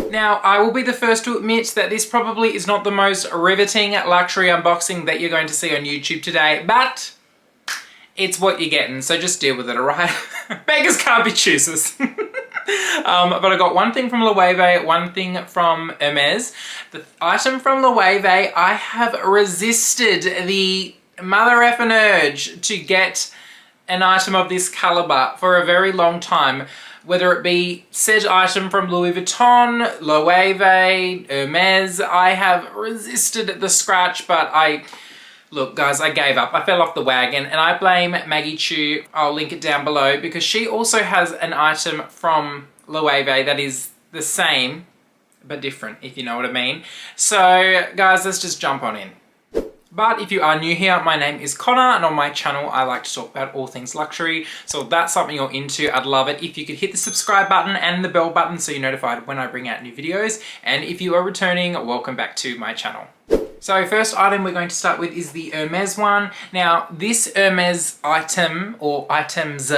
Now, I will be the first to admit that this probably is not the most riveting luxury unboxing that you're going to see on YouTube today, but it's what you're getting, so just deal with it, alright? Beggars can't be choosers. But I got one thing from Loewe, one thing from Hermes. The item from Loewe, I have resisted the mother effing urge to get an item of this caliber for a very long time. Whether it be said item from Louis Vuitton, Loewe, Hermes, I have resisted the scratch, but look guys, I gave up. I fell off the wagon, and I blame Maggie Chu. I'll link it down below because she also has an item from Loewe that is the same but different, if you know what I mean. So guys, let's just jump on in. But if you are new here, my name is Connor, and on my channel I like to talk about all things luxury. So if that's something you're into, I'd love it if you could hit the subscribe button and the bell button so you're notified when I bring out new videos. And if you are returning, welcome back to my channel. So first item we're going to start with is the Hermes one. Now this Hermes item, or items,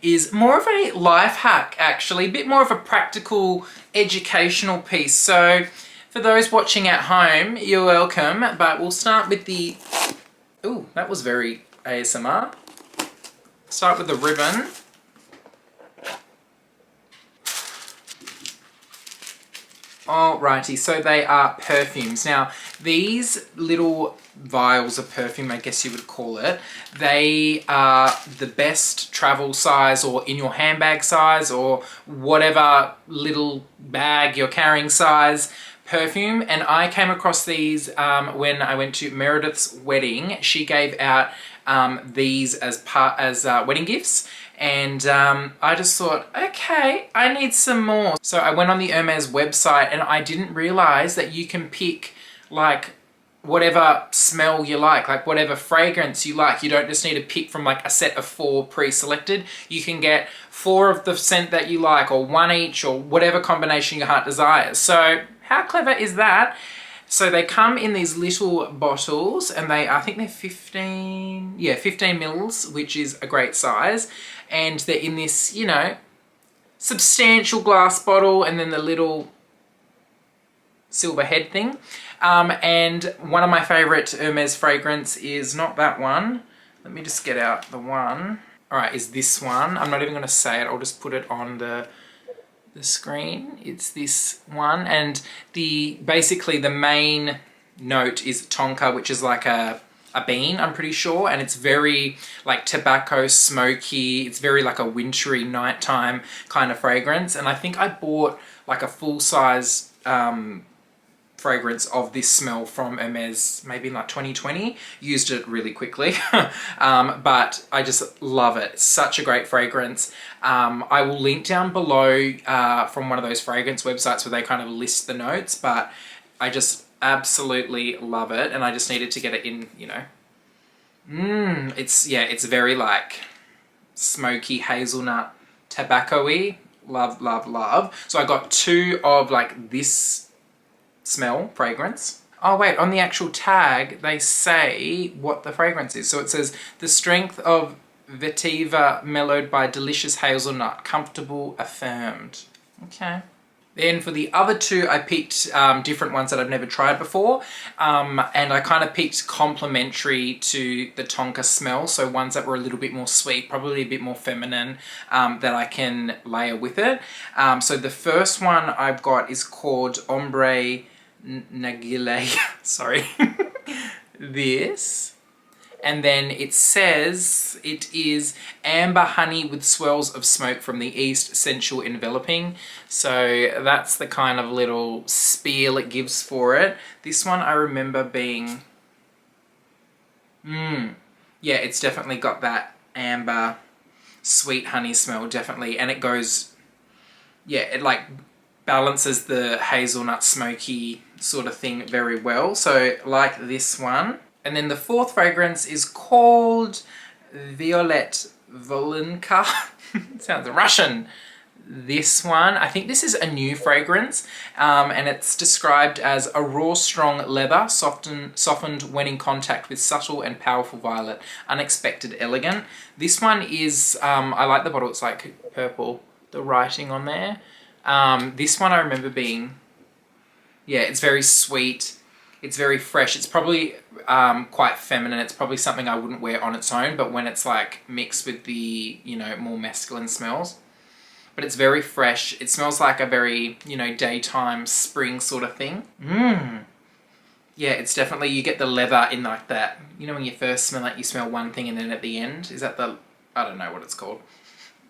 is more of a life hack actually, a bit more of a practical educational piece. So for those watching at home, you're welcome, but we'll start with the, ooh, that was very ASMR. Start with the ribbon. Alrighty, so they are perfumes. Now, these little vials of perfume, I guess you would call it, they are the best travel size or in your handbag size or whatever little bag you're carrying size perfume. And I came across these when I went to Meredith's wedding. She gave out these as wedding gifts, and I just thought, okay, I need some more. So I went on the Hermes website, and I didn't realize that you can pick like whatever smell you like whatever fragrance you like. You don't just need to pick from like a set of 4 pre-selected. You can get 4 of the scent that you like, or 1 each, or whatever combination your heart desires. So how clever is that? So they come in these little bottles, and I think they're 15 mils, which is a great size. And they're in this, you know, substantial glass bottle, and then the little silver head thing. And one of my favorite Hermes fragrance is not that one. Let me just get out the one. All right, is this one. I'm not even gonna say it. I'll just put it on the screen. It's this one, and basically the main note is tonka, which is like a bean, I'm pretty sure, and it's very like tobacco smoky. It's very like a wintry nighttime kind of fragrance. And I think I bought like a full-size fragrance of this smell from Hermes maybe in like 2020. Used it really quickly. But I just love it. It's such a great fragrance. I will link down below from one of those fragrance websites where they kind of list the notes, but I just absolutely love it, and I just needed to get it in, you know. It's very like smoky hazelnut tobacco-y. Love, love, love. So I got 2 of like this smell fragrance. Oh wait, on the actual tag they say what the fragrance is. So it says the strength of vetiver mellowed by delicious hazelnut, comfortable, affirmed. Okay. Then for the other 2, I picked different ones that I've never tried before, and I kind of picked complementary to the tonka smell, so ones that were a little bit more sweet, probably a bit more feminine, that I can layer with it. So the first one I've got is called Ombre Nagile, sorry, this. And then it says it is amber honey with swirls of smoke from the east, sensual enveloping. So that's the kind of little spiel it gives for it. This one I remember being, yeah, it's definitely got that amber sweet honey smell, definitely. And it goes, yeah, it like balances the hazelnut smoky sort of thing very well. So like this one. And then the 4th fragrance is called Violet Volinka. Sounds Russian. This one, I think this is a new fragrance, and it's described as a raw, strong leather, softened when in contact with subtle and powerful violet, unexpected, elegant. This one is, I like the bottle, it's like purple, the writing on there. This one I remember being, yeah, it's very sweet. It's very fresh. It's probably quite feminine. It's probably something I wouldn't wear on its own, but when it's like mixed with the, you know, more masculine smells. But it's very fresh. It smells like a very, you know, daytime spring sort of thing. Yeah, it's definitely, you get the leather in like that. You know when you first smell it, you smell one thing and then at the end, is that the, I don't know what it's called.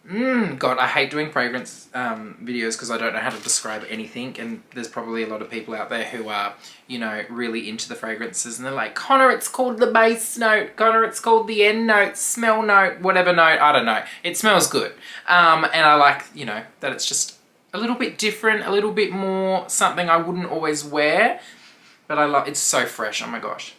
God, I hate doing fragrance videos because I don't know how to describe anything, and there's probably a lot of people out there who are, you know, really into the fragrances and they're like, Connor, it's called the base note, Connor, it's called the end note, smell note, whatever note, I don't know. It smells good. And I like, you know, that it's just a little bit different, a little bit more something I wouldn't always wear, but I love, it's so fresh, oh my gosh.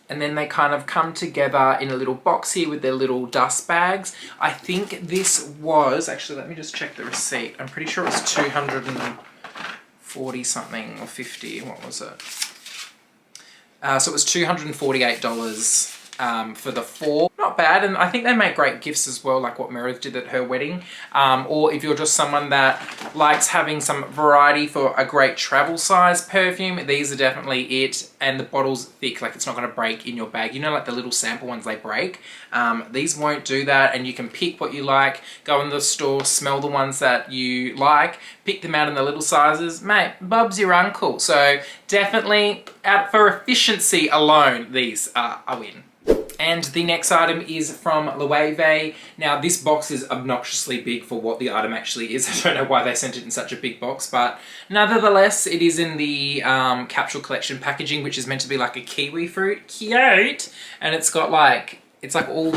And then they kind of come together in a little box here with their little dust bags. I think this was, actually, let me just check the receipt. I'm pretty sure it was 240 something or 50, what was it? So it was $248 for the 4. Not bad, and I think they make great gifts as well, like what Meredith did at her wedding. Or if you're just someone that likes having some variety for a great travel size perfume, these are definitely it. And the bottle's thick, like it's not going to break in your bag. You know, like the little sample ones, they break. These won't do that, and you can pick what you like, go in the store, smell the ones that you like, pick them out in the little sizes. Mate, Bob's your uncle. So definitely, for efficiency alone, these are a win. And the next item is from Loewe. Now this box is obnoxiously big for what the item actually is. I don't know why they sent it in such a big box, but nevertheless it is in the capsule collection packaging, which is meant to be like a kiwi fruit. Cute! And it's got like, it's like all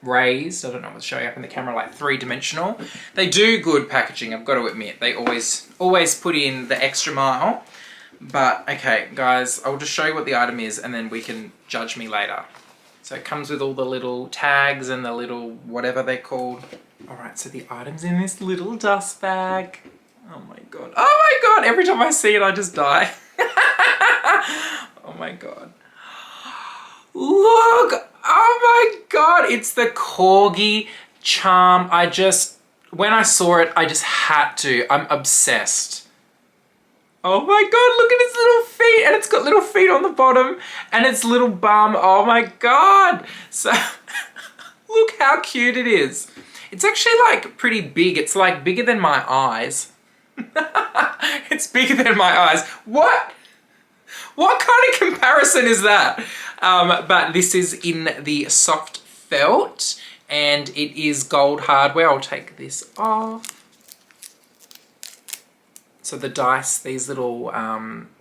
raised. I don't know what's showing up in the camera, like 3-dimensional. They do good packaging, I've got to admit. They always put in the extra mile. But okay guys, I'll just show you what the item is and then we can judge me later. So it comes with all the little tags and the little whatever they're called. Alright, so the item's in this little dust bag. Oh my god. Oh my god! Every time I see it, I just die. Oh my god. Look! Oh my god! It's the Corgi charm. When I saw it, I just had to. I'm obsessed. Oh my god, look at its little feet, and it's got little feet on the bottom, and its little bum. Oh my god. So, look how cute it is. It's actually like pretty big. It's like bigger than my eyes. It's bigger than my eyes. What? What kind of comparison is that? But this is in the soft felt, and it is gold hardware. I'll take this off. So the dice, these little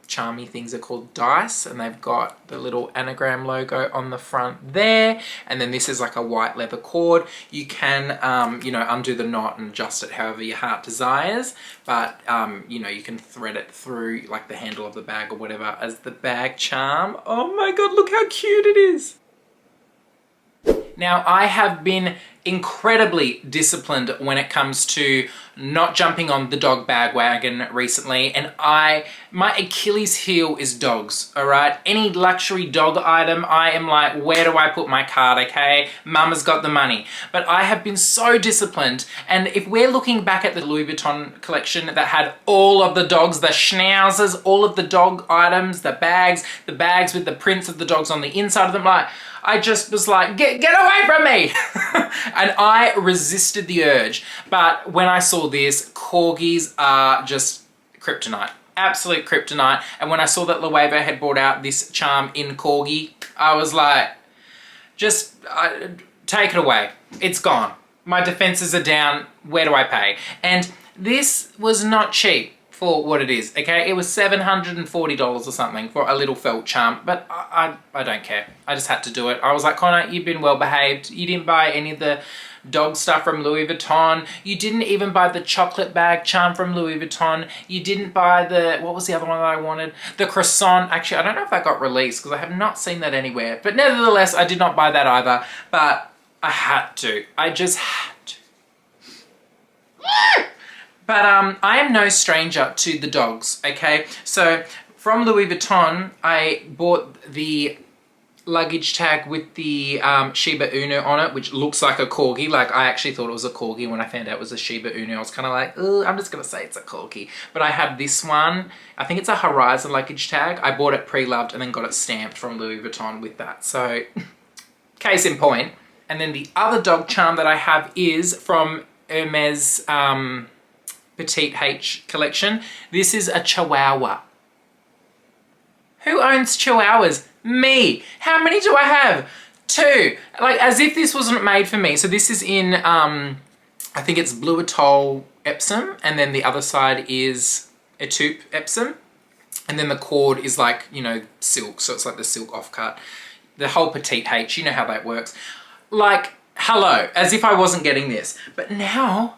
charmy things are called dice, and they've got the little anagram logo on the front there. And then this is like a white leather cord. You can, you know, undo the knot and adjust it however your heart desires. But, you know, you can thread it through like the handle of the bag or whatever as the bag charm. Oh my god, look how cute it is. Now, I have been incredibly disciplined when it comes to not jumping on the dog bag wagon recently, and my Achilles heel is dogs, alright? Any luxury dog item, I am like, where do I put my card, okay? Mama's got the money. But I have been so disciplined, and if we're looking back at the Louis Vuitton collection that had all of the dogs, the schnauzers, all of the dog items, the bags with the prints of the dogs on the inside of them, like, I just was like, get away from me! And I resisted the urge. But when I saw this, corgis are just kryptonite. Absolute kryptonite. And when I saw that Loewe had brought out this charm in corgi, I was like, just take it away. It's gone. My defenses are down. Where do I pay? And this was not cheap for what it is, okay? It was $740 or something for a little felt charm, but I don't care. I just had to do it. I was like, Connor, you've been well behaved. You didn't buy any of the dog stuff from Louis Vuitton. You didn't even buy the chocolate bag charm from Louis Vuitton. You didn't buy the, what was the other one that I wanted? The croissant. Actually, I don't know if that got released because I have not seen that anywhere. But nevertheless, I did not buy that either. But I had to. I just had to. But I am no stranger to the dogs, okay? So from Louis Vuitton, I bought the luggage tag with the Shiba Inu on it, which looks like a corgi. Like, I actually thought it was a corgi when I found out it was a Shiba Inu. I was kind of like, oh, I'm just gonna say it's a corgi. But I have this one. I think it's a Horizon luggage tag. I bought it pre-loved and then got it stamped from Louis Vuitton with that. So, case in point. And then the other dog charm that I have is from Hermes Petite H collection. This is a Chihuahua. Who owns Chihuahuas? Me. How many do I have? 2. Like, as if this wasn't made for me. So this is in, I think it's Blue Atoll Epsom, and then the other side is Etupe Epsom. And then the cord is like, you know, silk, so it's like the silk offcut. The whole Petite H, you know how that works. Like, hello, as if I wasn't getting this. But now,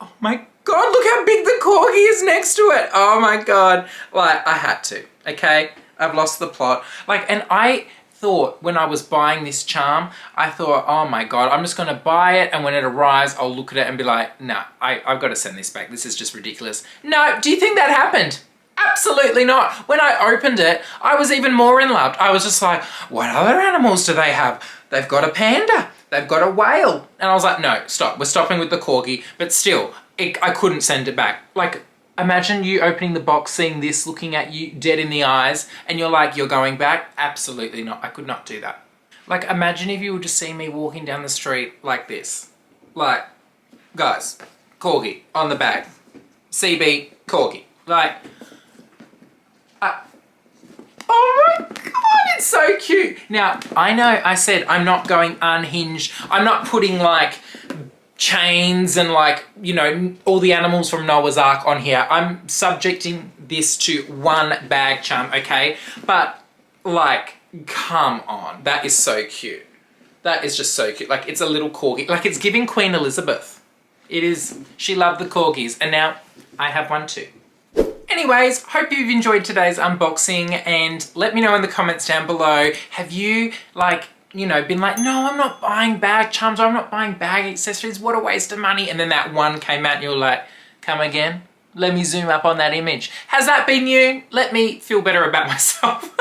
oh my God, look how big the corgi is next to it. Oh my God. Like, I had to, okay? I've lost the plot. Like, and I thought when I was buying this charm, I thought, oh my God, I'm just gonna buy it, and when it arrives, I'll look at it and be like, nah, I've gotta send this back. This is just ridiculous. No, do you think that happened? Absolutely not. When I opened it, I was even more in love. I was just like, what other animals do they have? They've got a panda. They've got a whale. And I was like, no, stop. We're stopping with the corgi. But still, I couldn't send it back. Like, imagine you opening the box, seeing this, looking at you dead in the eyes, and you're like, you're going back? Absolutely not. I could not do that. Like, imagine if you were just seeing me walking down the street like this. Like, guys, corgi on the bag. CB, corgi. Like, oh my God, it's so cute. Now, I know I said I'm not going unhinged. I'm not putting like chains and like, you know, all the animals from Noah's Ark on here. I'm subjecting this to one bag charm, okay? But like, come on. That is so cute. That is just so cute. Like, it's a little corgi. Like, it's giving Queen Elizabeth. It is. She loved the corgis. And now I have one too. Anyways, hope you've enjoyed today's unboxing, and let me know in the comments down below, have you, like, you know, been like, no, I'm not buying bag charms, or I'm not buying bag accessories, what a waste of money, and then that one came out and you're like, come again? Let me zoom up on that image. Has that been you? Let me feel better about myself.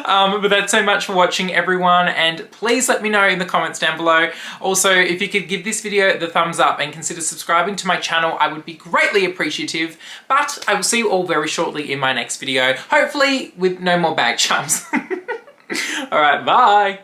But that's so much for watching, everyone, and please let me know in the comments down below. Also, if you could give this video the thumbs up and consider subscribing to my channel, I would be greatly appreciative. But I will see you all very shortly in my next video, hopefully with no more bag charms. Alright, bye!